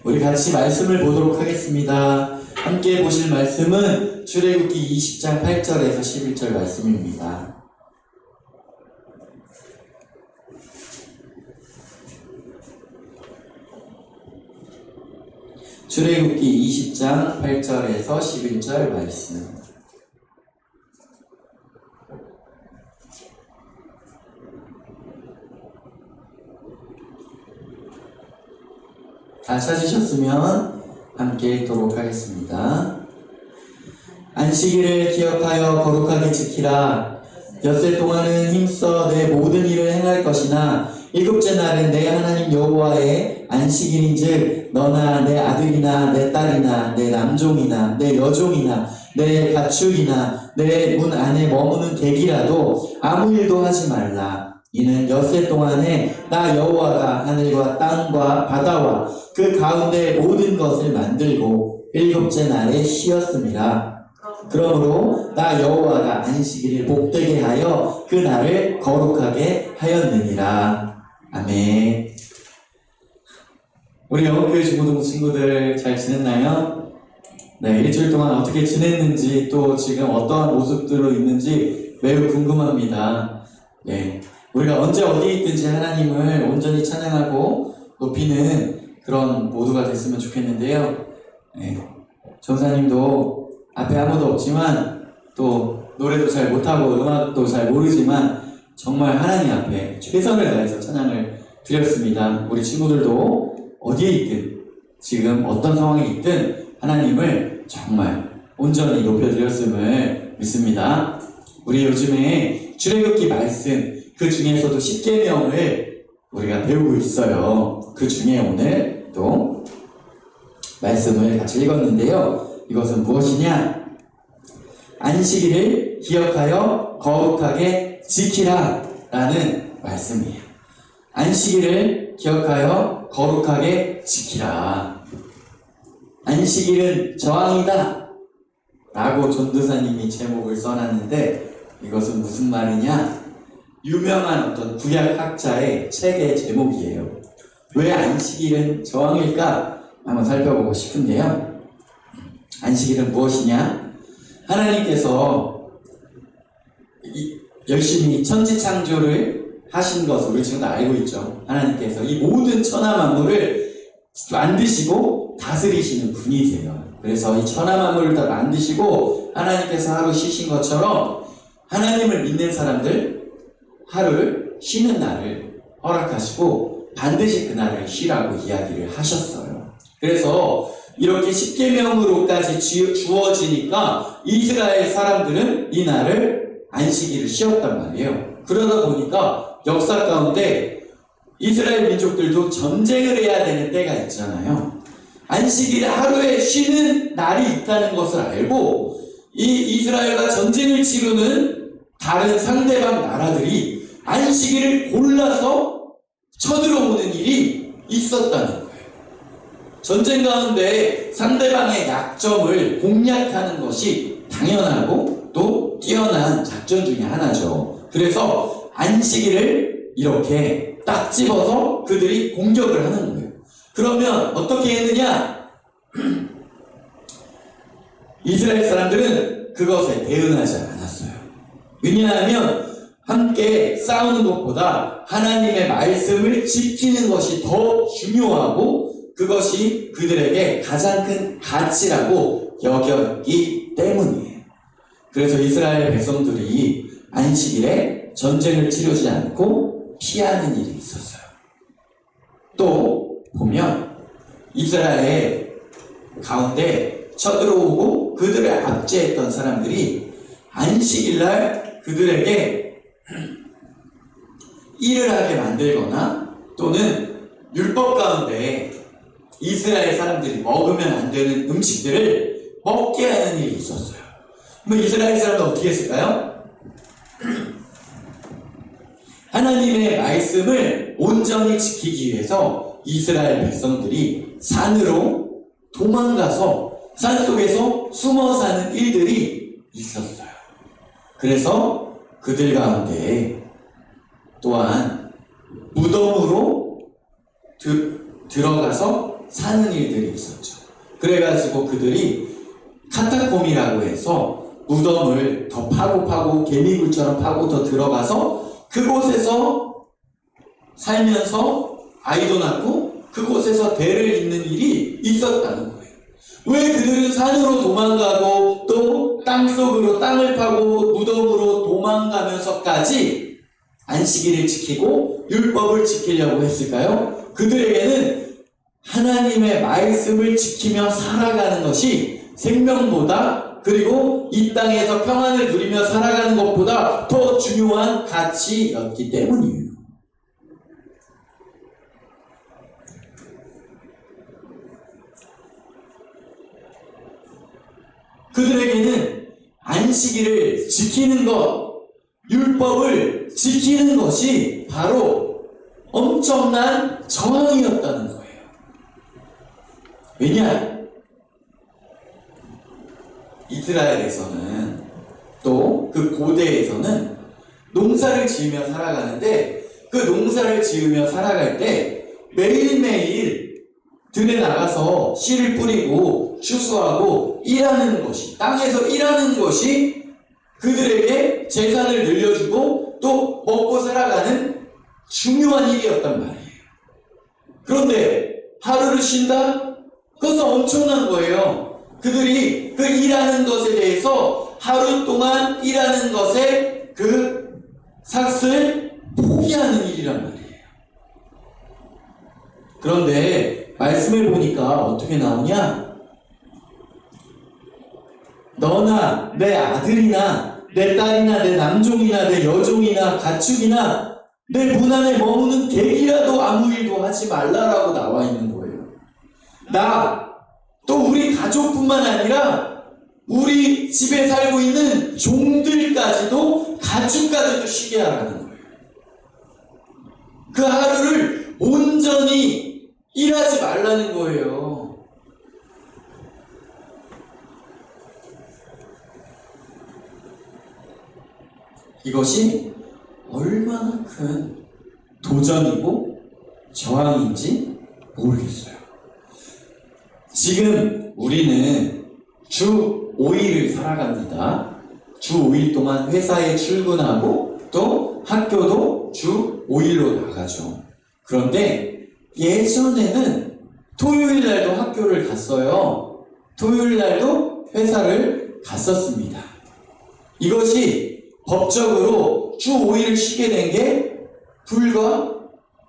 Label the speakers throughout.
Speaker 1: 우리 같이 말씀을 보도록 하겠습니다. 함께 보실 말씀은 출애굽기 20장 8절에서 11절 말씀입니다. 출애굽기 20장 8절에서 11절 말씀. 다 찾으셨으면 함께 읽도록 하겠습니다. 안식일을 기억하여 거룩하게 지키라. 엿새 동안은 힘써 내 모든 일을 행할 것이나 일곱째 날은 내 하나님 여호와의 안식일인즉 너나 내 아들이나 내 딸이나 내 남종이나 내 여종이나 내 가축이나 내 문 안에 머무는 객이라도 아무 일도 하지 말라. 이는 엿새 동안에 나 여호와가 하늘과 땅과 바다와 그 가운데 모든 것을 만들고 일곱째 날에 쉬었음이라. 그러므로 나 여호와가 안식일을 복되게 하여 그 날을 거룩하게 하였느니라. 아멘. 우리 영업교회 중고등 친구들 잘 지냈나요? 네, 일주일 동안 어떻게 지냈는지 또 지금 어떠한 모습들로 있는지 매우 궁금합니다. 네, 우리가 언제 어디에 있든지 하나님을 온전히 찬양하고 높이는 그런 모두가 됐으면 좋겠는데요. 네, 전사님도 앞에 아무도 없지만 또 노래도 잘 못하고 음악도 잘 모르지만 정말 하나님 앞에 최선을 다해서 찬양을 드렸습니다. 우리 친구들도 어디에 있든 지금 어떤 상황에 있든 하나님을 정말 온전히 높여드렸음을 믿습니다. 우리 요즘에 출애굽기 말씀 그 중에서도 10계명을 우리가 배우고 있어요. 그 중에 오늘 또 말씀을 같이 읽었는데요. 이것은 무엇이냐? 안식일을 기억하여 거룩하게 지키라 라는 말씀이에요. 안식일을 기억하여 거룩하게 지키라. 안식일은 저항이다 라고 전도사님이 제목을 써놨는데 이것은 무슨 말이냐? 유명한 어떤 구약학자의 책의 제목이에요. 왜 안식일은 저항일까? 한번 살펴보고 싶은데요. 안식일은 무엇이냐? 하나님께서 열심히 천지창조를 하신 것을 우리 지금 다 알고 있죠. 하나님께서 이 모든 천하 만물을 만드시고 다스리시는 분이세요. 그래서 이 천하 만물을 다 만드시고 하나님께서 하루 쉬신 것처럼 하나님을 믿는 사람들 하루를 쉬는 날을 허락하시고 반드시 그날을 쉬라고 이야기를 하셨어요. 그래서 이렇게 10계명으로까지 주어지니까 이스라엘 사람들은 이 날을 안식일을 쉬었단 말이에요. 그러다 보니까 역사 가운데 이스라엘 민족들도 전쟁을 해야 되는 때가 있잖아요. 안식일 하루에 쉬는 날이 있다는 것을 알고 이 이스라엘과 전쟁을 치르는 다른 상대방 나라들이 안식일을 골라서 쳐들어오는 일이 있었다는 거예요. 전쟁 가운데 상대방의 약점을 공략하는 것이 당연하고 또 뛰어난 작전 중에 하나죠. 그래서 안식일을 이렇게 딱 집어서 그들이 공격을 하는 거예요. 그러면 어떻게 했느냐? 이스라엘 사람들은 그것에 대응하지 않았어요. 왜냐하면 함께 싸우는 것보다 하나님의 말씀을 지키는 것이 더 중요하고 그것이 그들에게 가장 큰 가치라고 여겼기 때문이에요. 그래서 이스라엘 백성들이 안식일에 전쟁을 치르지 않고 피하는 일이 있었어요. 또 보면 이스라엘 가운데 쳐들어오고 그들을 압제했던 사람들이 안식일날 그들에게 일을 하게 만들거나 또는 율법 가운데 이스라엘 사람들이 먹으면 안 되는 음식들을 먹게 하는 일이 있었어요. 그럼 이스라엘 사람들 어떻게 했을까요? 하나님의 말씀을 온전히 지키기 위해서 이스라엘 백성들이 산으로 도망가서 산속에서 숨어 사는 일들이 있었어요. 그래서 그들 가운데 또한 무덤으로 들어가서 사는 일들이 있었죠. 그래가지고 그들이 카타콤이라고 해서 무덤을 더 파고 개미굴처럼 파고 더 들어가서 그곳에서 살면서 아이도 낳고 그곳에서 대를 잇는 일이 있었다는 거예요. 왜 그들은 산으로 도망가고 또 땅속으로 땅을 파고 무덤으로 도망가면서까지 안식일을 지키고 율법을 지키려고 했을까요? 그들에게는 하나님의 말씀을 지키며 살아가는 것이 생명보다, 그리고 이 땅에서 평안을 누리며 살아가는 것보다 더 중요한 가치였기 때문이에요. 그들에게는 안식일을 지키는 것, 율법을 지키는 것이 바로 엄청난 저항이었다는 거예요. 왜냐? 이스라엘에서는, 또 그 고대에서는 농사를 지으며 살아가는데, 그 농사를 지으며 살아갈 때 매일매일 들에 나가서 씨를 뿌리고 추수하고 일하는 것이, 땅에서 일하는 것이 그들에게 재산을 늘려주고 또 먹고 살아가는 중요한 일이었단 말이에요. 그런데 하루를 쉰다? 그것은 엄청난 거예요. 그들이 그 일하는 것에 대해서 하루 동안 일하는 것에 그 삭을 포기하는 일이란 말이에요. 그런데 말씀을 보니까 어떻게 나오냐? 너나 내 아들이나 내 딸이나 내 남종이나 내 여종이나 가축이나 내 문 안에 머무는 객이라도 아무 일도 하지 말라라고 나와 있는 거예요. 또 우리 가족뿐만 아니라 우리 집에 살고 있는 종들까지도, 가축까지도 쉬게 하라는 거예요. 그 하루를 온전히 일하지 말라는 거예요. 이것이 얼마나 큰 도전이고 저항인지 모르겠어요. 지금 우리는 주 5일을 살아갑니다. 주 5일 동안 회사에 출근하고 또 학교도 주 5일로 나가죠. 그런데 예전에는 토요일 날도 학교를 갔어요. 토요일 날도 회사를 갔었습니다. 이것이 법적으로 주 5일을 쉬게 된 게 불과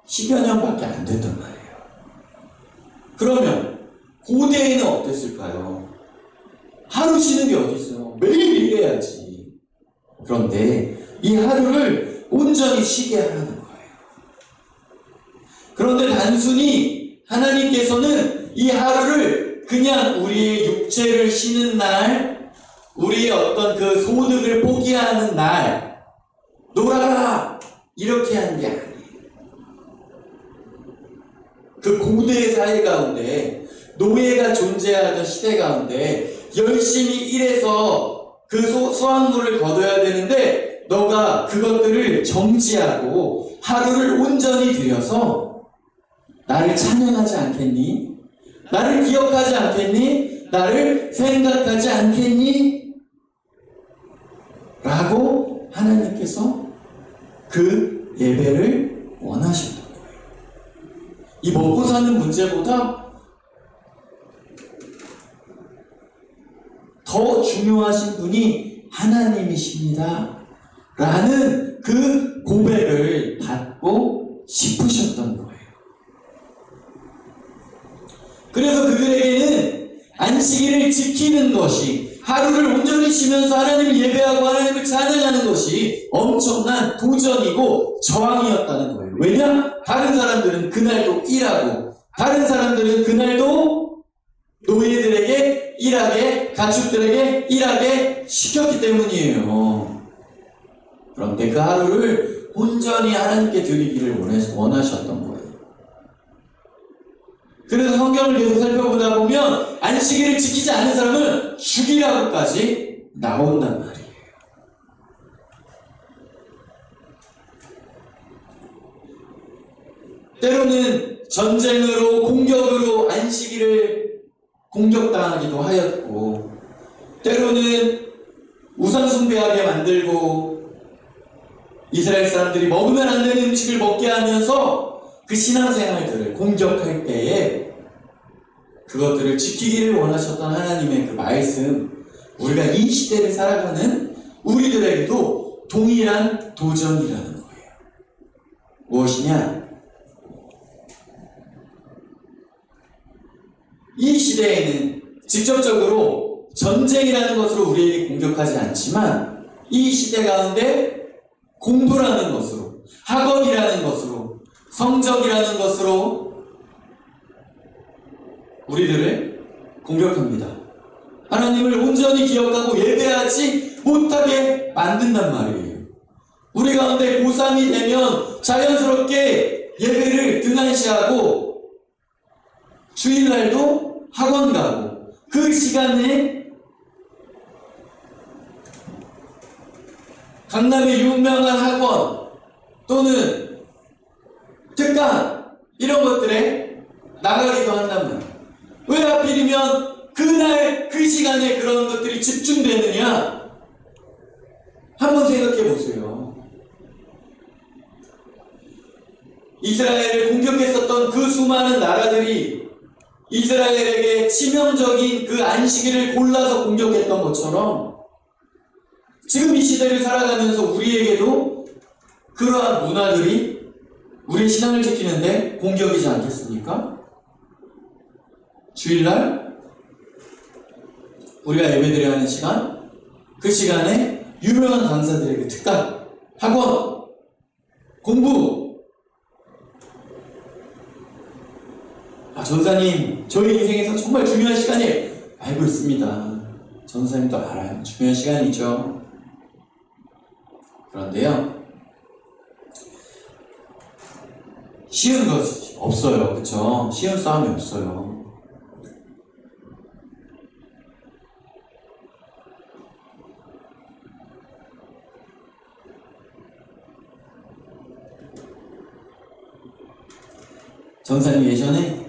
Speaker 1: 10여 년밖에 안 됐단 말이에요. 그러면 고대에는 어땠을까요? 하루 쉬는 게 어디 있어요? 매일 일해야지. 그런데 이 하루를 온전히 쉬게 하라는 거예요. 그런데 단순히 하나님께서는 이 하루를 그냥 우리의 육체를 쉬는 날, 우리의 어떤 그 소득을 포기하는 날, 놀아라! 이렇게 하는 게 아니에요. 그 고대의 사회 가운데, 노예가 존재하던 시대 가운데 열심히 일해서 그 수확물을 거둬야 되는데, 너가 그것들을 정지하고 하루를 온전히 들여서 나를 찬양하지 않겠니? 나를 기억하지 않겠니? 나를 생각하지 않겠니? 라고 하나님께서 그 예배를 원하셨던 거예요. 이 먹고 사는 문제보다 더 중요하신 분이 하나님이십니다. 라는 그 고백을 받고 싶으셨던 거예요. 그래서 그들에게는 안식일을 지키는 것이, 하루를 온전히 쉬면서 하나님을 예배하고 하나님을 찬양하는 것이 엄청난 도전이고 저항이었다는 거예요. 왜냐? 다른 사람들은 그날도 일하고, 다른 사람들은 그날도 노예들에게 일하게, 가축들에게 일하게 시켰기 때문이에요. 그런데 그 하루를 온전히 하나님께 드리기를 원하셨던 거예요. 그래서 성경을 계속 살펴보다 보면 안식일을 지키지 않는 사람을 죽이라고까지 나온단 말이에요. 때로는 전쟁으로, 공격으로 안식일을 공격당하기도 하였고, 때로는 우상숭배하게 만들고, 이스라엘 사람들이 먹으면 안 되는 음식을 먹게 하면서 그 신앙생활들을 공격할 때에 그것들을 지키기를 원하셨던 하나님의 그 말씀, 우리가 이 시대를 살아가는 우리들에게도 동일한 도전이라는 거예요. 무엇이냐? 이 시대에는 직접적으로 전쟁이라는 것으로 우리에게 공격하지 않지만 이 시대 가운데 공부라는 것으로, 학업이라는 것으로, 성적이라는 것으로 우리들을 공격합니다. 하나님을 온전히 기억하고 예배하지 못하게 만든단 말이에요. 우리 가운데 고3이 되면 자연스럽게 예배를 등한시하고 주일날도 학원 가고 그 시간에 강남의 유명한 학원 또는 특강 이런 것들에 나가기도 한단 말이에요. 왜 하필이면 그날 그 시간에 그런 것들이 집중되느냐? 한번 생각해 보세요. 이스라엘을 공격했었던 그 수많은 나라들이 이스라엘에게 치명적인 그 안식일을 골라서 공격했던 것처럼 지금 이 시대를 살아가면서 우리에게도 그러한 문화들이 우리의 신앙을 지키는데 공격이지 않겠습니까? 주일날 우리가 예배드려야 하는 시간, 그 시간에 유명한 강사들에게 특강, 학원, 공부. 전사님, 저희 인생에서 정말 중요한 시간이 알고 있습니다. 전사님도 알아요. 중요한 시간이죠. 그런데요, 쉬운 것이 없어요. 그쵸? 쉬운 싸움이 없어요. 전사님 예전에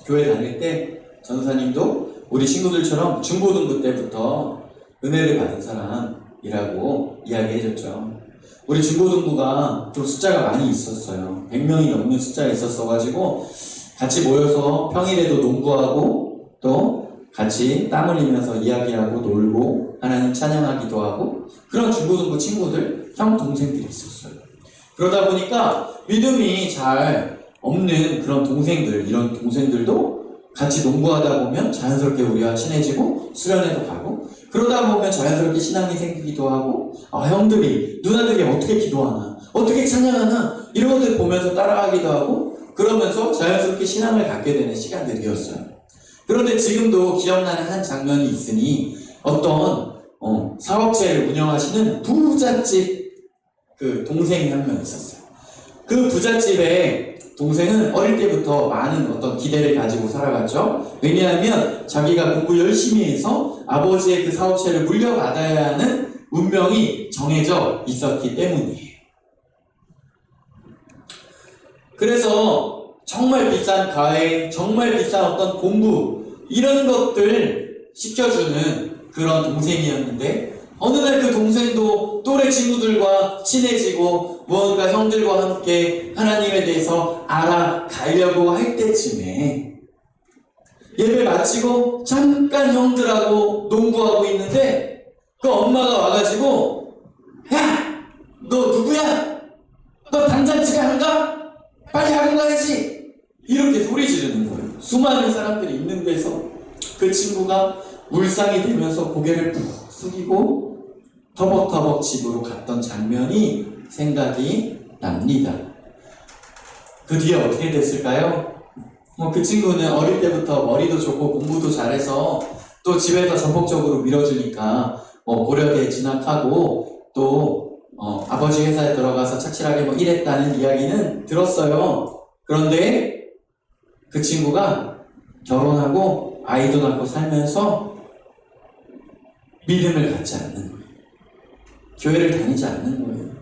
Speaker 1: 교회 다닐 때 전사님도 우리 친구들처럼 중고등부 때부터 은혜를 받은 사람이라고 이야기해줬죠. 우리 중고등부가 좀 숫자가 많이 있었어요. 100명이 넘는 숫자가 있었어가지고 같이 모여서 평일에도 농구하고 또 같이 땀 흘리면서 이야기하고 놀고 하나님 찬양하기도 하고 그런 중고등부 친구들, 형 동생들이 있었어요. 그러다 보니까 믿음이 잘 없는 그런 동생들, 이런 동생들도 같이 농구하다 보면 자연스럽게 우리와 친해지고 수련회도 가고 그러다 보면 자연스럽게 신앙이 생기기도 하고 형들이, 누나들이 어떻게 기도하나, 어떻게 찬양하나 이런 것들 보면서 따라하기도 하고 그러면서 자연스럽게 신앙을 갖게 되는 시간들이었어요. 그런데 지금도 기억나는 한 장면이 있으니 어떤 사업체를 운영하시는 부잣집 그 동생이 한 명 있었어요. 그 부잣집에 동생은 어릴 때부터 많은 어떤 기대를 가지고 살아갔죠. 왜냐하면 자기가 공부 열심히 해서 아버지의 그 사업체를 물려받아야 하는 운명이 정해져 있었기 때문이에요. 그래서 정말 비싼 과외, 정말 비싼 어떤 공부 이런 것들 시켜주는 그런 동생이었는데 어느 날 그 동생도 또래 친구들과 친해지고 무언가 형들과 함께 하나님에 대해서 알아가려고 할 때쯤에 예배 마치고 잠깐 형들하고 농구하고 있는데 그 엄마가 와가지고 야! 너 누구야? 너 당장 집에 안 가? 빨리 학원 가야지! 이렇게 소리 지르는 거예요. 수많은 사람들이 있는 데서 그 친구가 울상이 되면서 고개를 푹 숙이고 터벅터벅 집으로 갔던 장면이 생각이 납니다. 그 뒤에 어떻게 됐을까요? 그 친구는 어릴 때부터 머리도 좋고 공부도 잘해서 또 집에서 전폭적으로 밀어주니까 고려대에 진학하고 또 아버지 회사에 들어가서 착실하게 일했다는 이야기는 들었어요. 그런데 그 친구가 결혼하고 아이도 낳고 살면서 믿음을 갖지 않는 거예요. 교회를 다니지 않는 거예요.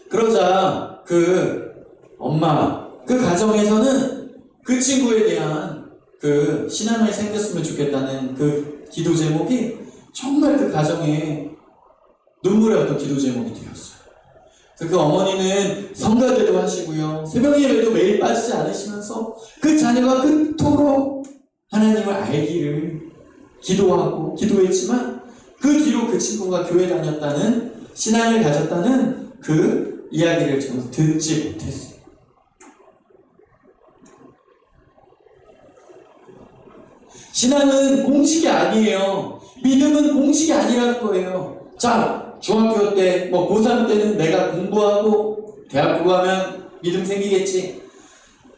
Speaker 1: 그러자 그 엄마, 그 가정에서는 그 친구에 대한 그 신앙이 생겼으면 좋겠다는 그 기도 제목이 정말 그 가정에 눈물의 어떤 기도 제목이 되었어요. 그 어머니는 성가대도 하시고요, 새벽 예배도 매일 빠지지 않으시면서 그 자녀가 그토록 하나님을 알기를 기도하고 기도했지만, 그 뒤로 그 친구가 교회 다녔다는, 신앙을 가졌다는 그 이야기를 저는 듣지 못했어요. 신앙은 공식이 아니에요. 믿음은 공식이 아니라는 거예요. 자, 중학교 때, 고3 때는 내가 공부하고 대학교 가면 믿음 생기겠지.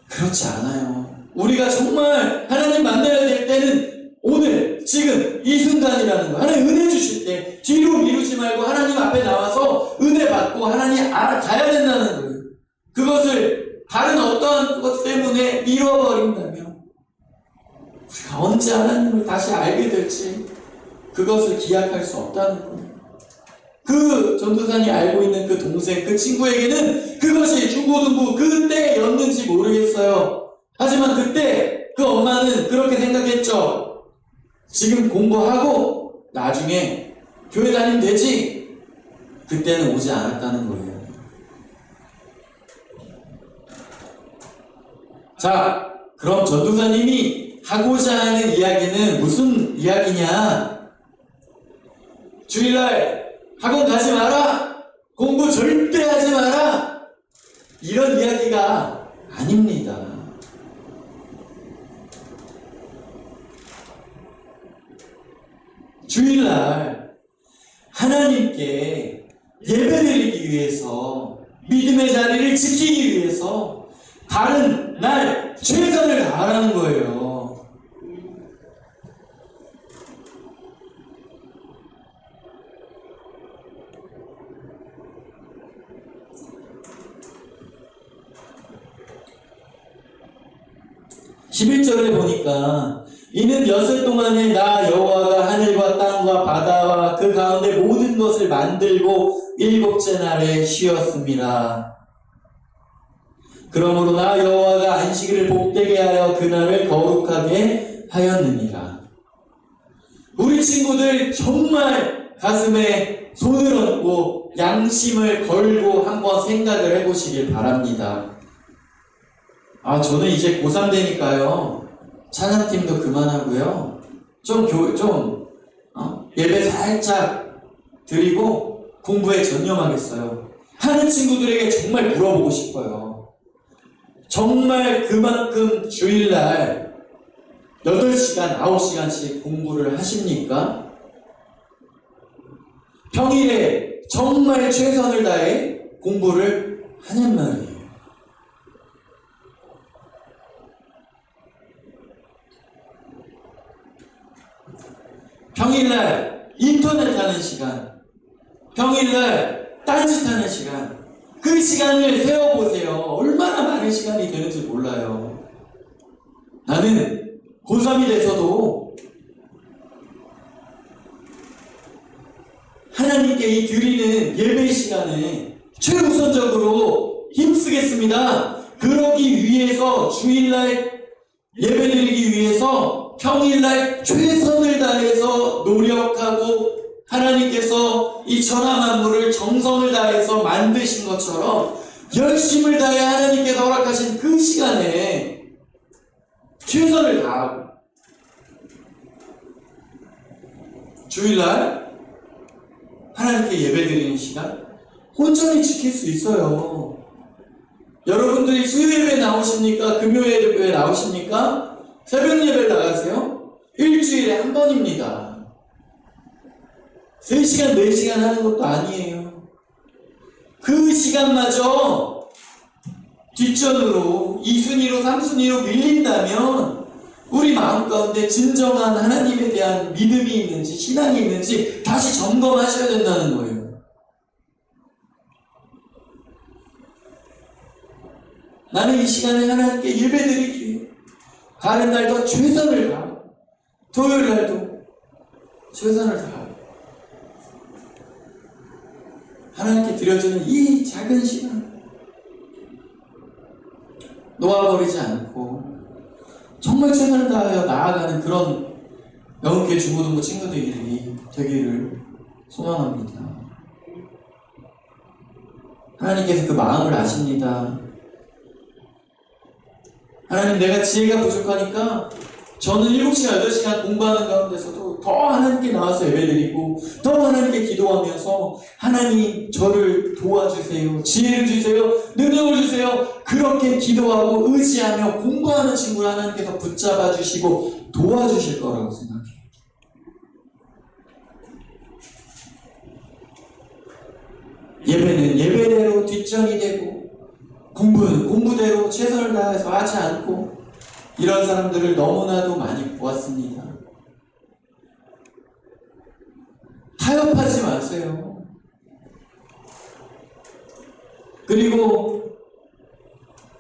Speaker 1: 그렇지 않아요. 우리가 정말 하나님 만나야 될 때는 오늘, 지금, 이 순간이라는 거예요. 하나님 은혜 주실 때 뒤로 미루지 말고 하나님 앞에 나와서 은혜 받고 하나님 알아가야 된다는 거예요. 그것을 다른 어떠한 것 때문에 미뤄버린다면 우리가 언제 하나님을 다시 알게 될지 그것을 기약할 수 없다는 거예요. 그 전도사님이 알고 있는 그 동생, 그 친구에게는 그것이 중고등부 그때였는지 모르겠어요. 하지만 그때 그 엄마는 그렇게 생각했죠. 지금 공부하고 나중에 교회 다니면 되지. 그때는 오지 않았다는 거예요. 자, 그럼 전도사님이 하고자 하는 이야기는 무슨 이야기냐? 주일날 학원 가지 마라! 공부 절대 하지 마라! 이런 이야기가 아닙니다. 주일날 하나님께 예배드리기 위해서, 믿음의 자리를 지키기 위해서 다른 날 최선을 다하라는 거예요. (11절에) 보니까 이는 엿새 동안에 나 여호와가 하늘과 땅과 바다와 그 가운데 모든 것을 만들고 일곱째 날에 쉬었습니다. 그러므로 나 여호와가 안식일을 복되게 하여 그날을 거룩하게 하였느니라. 우리 친구들 정말 가슴에 손을 얹고 양심을 걸고 한번 생각을 해보시길 바랍니다. 저는 이제 고3 되니까요, 찬양팀도 그만하고요, 예배 살짝 드리고 공부에 전념하겠어요. 하는 친구들에게 정말 물어보고 싶어요. 정말 그만큼 주일날 8시간, 9시간씩 공부를 하십니까? 평일에 정말 최선을 다해 공부를 하냔 말이에요. 평일날 인터넷 하는 시간, 평일날 딴짓하는 시간, 그 시간을 세워보세요. 얼마나 많은 시간이 되는지 몰라요. 나는 고3이 돼서도 하나님께 이 드리는 예배 시간에 최우선적으로 힘쓰겠습니다. 그러기 위해서, 주일날 예배드리기 위해서 평일날 최선을 다해서 노력하고, 하나님께서 이 천하 만물을 정성을 다해서 만드신 것처럼 열심을 다해 하나님께서 허락하신 그 시간에 최선을 다하고, 주일날 하나님께 예배드리는 시간 온전히 지킬 수 있어요. 여러분들이 수요예배 나오십니까? 금요예배 나오십니까? 새벽 예배 나가세요? 일주일에 한 번입니다. 3시간, 4시간 하는 것도 아니에요. 그 시간마저 뒷전으로, 2순위로, 3순위로 밀린다면 우리 마음 가운데 진정한 하나님에 대한 믿음이 있는지, 신앙이 있는지 다시 점검하셔야 된다는 거예요. 나는 이 시간에 하나님께 예배드리기 위해 다른 날도 최선을 다하고, 토요일 날도 최선을 다하고, 하나님께 드려지는 이 작은 시간 놓아버리지 않고 정말 최선을 다하여 나아가는 그런 영국의 중고등부 친구들이 되기를 소망합니다. 하나님께서 그 마음을 아십니다. 하나님, 내가 지혜가 부족하니까 저는 7시간, 8시간 공부하는 가운데서도 더 하나님께 나와서 예배드리고 더 하나님께 기도하면서 하나님 저를 도와주세요, 지혜를 주세요, 능력을 주세요, 그렇게 기도하고 의지하며 공부하는 친구를 하나님께서 붙잡아 주시고 도와주실 거라고 생각해요. 예배는 예배대로 뒷전이 되고 공부는 공부대로 최선을 다해서 하지 않고 이런 사람들을 너무나도 많이 보았습니다. 타협하지 마세요. 그리고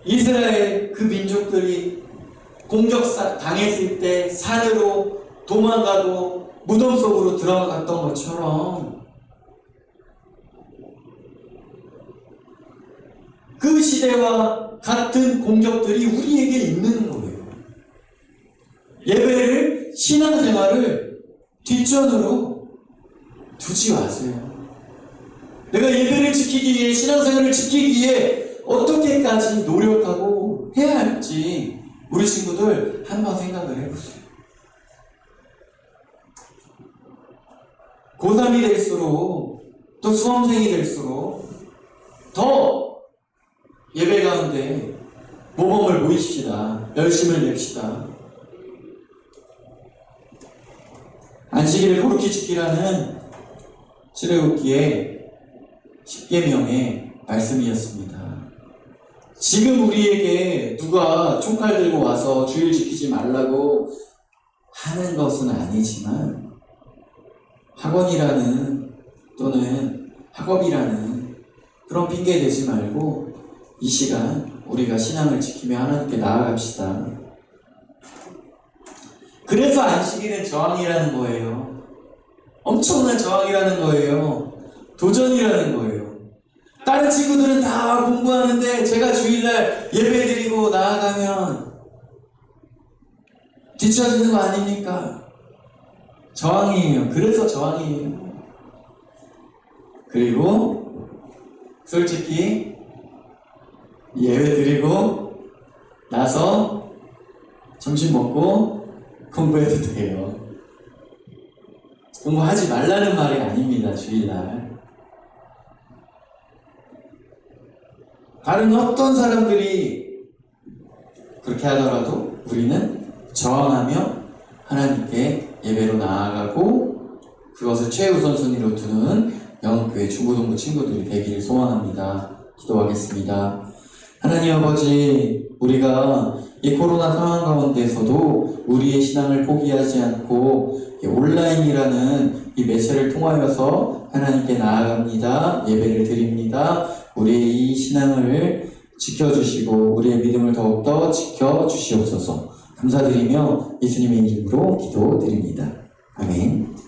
Speaker 1: 이스라엘 그 민족들이 공격당했을 때 산으로 도망가고 무덤 속으로 들어갔던 것처럼 그 시대와 같은 공격들이 우리에게 있는 거예요. 예배를, 신앙생활을 뒷전으로 두지 마세요. 내가 예배를 지키기 위해, 신앙생활을 지키기 위해 어떻게까지 노력하고 해야 할지 우리 친구들 한번 생각을 해보세요. 고3이 될수록 또 수험생이 될수록 더 예배 가운데 모범을 보이십시다. 열심을 냅시다. 안식일을 거룩히 지키라는 출애굽기의 10계명의 말씀이었습니다. 지금 우리에게 누가 총칼 들고 와서 주일 지키지 말라고 하는 것은 아니지만 학원이라는 또는 학업이라는 그런 핑계 대지 말고 이 시간 우리가 신앙을 지키며 하나님께 나아갑시다. 그래서 안식일은 저항이라는 거예요. 엄청난 저항이라는 거예요. 도전이라는 거예요. 다른 친구들은 다 공부하는데 제가 주일날 예배드리고 나아가면 뒤처지는 거 아닙니까? 저항이에요. 그래서 저항이에요. 그리고 솔직히 예배 드리고 나서 점심 먹고 공부해도 돼요. 공부하지 말라는 말이 아닙니다. 주일날 다른 어떤 사람들이 그렇게 하더라도 우리는 저항하며 하나님께 예배로 나아가고 그것을 최우선순위로 두는 영국교회 중고등부 친구들이 되기를 소망합니다. 기도하겠습니다. 하나님 아버지, 우리가 이 코로나 상황 가운데서도 우리의 신앙을 포기하지 않고 온라인이라는 이 매체를 통하여서 하나님께 나아갑니다. 예배를 드립니다. 우리의 이 신앙을 지켜주시고 우리의 믿음을 더욱더 지켜주시옵소서. 감사드리며 예수님의 이름으로 기도드립니다. 아멘.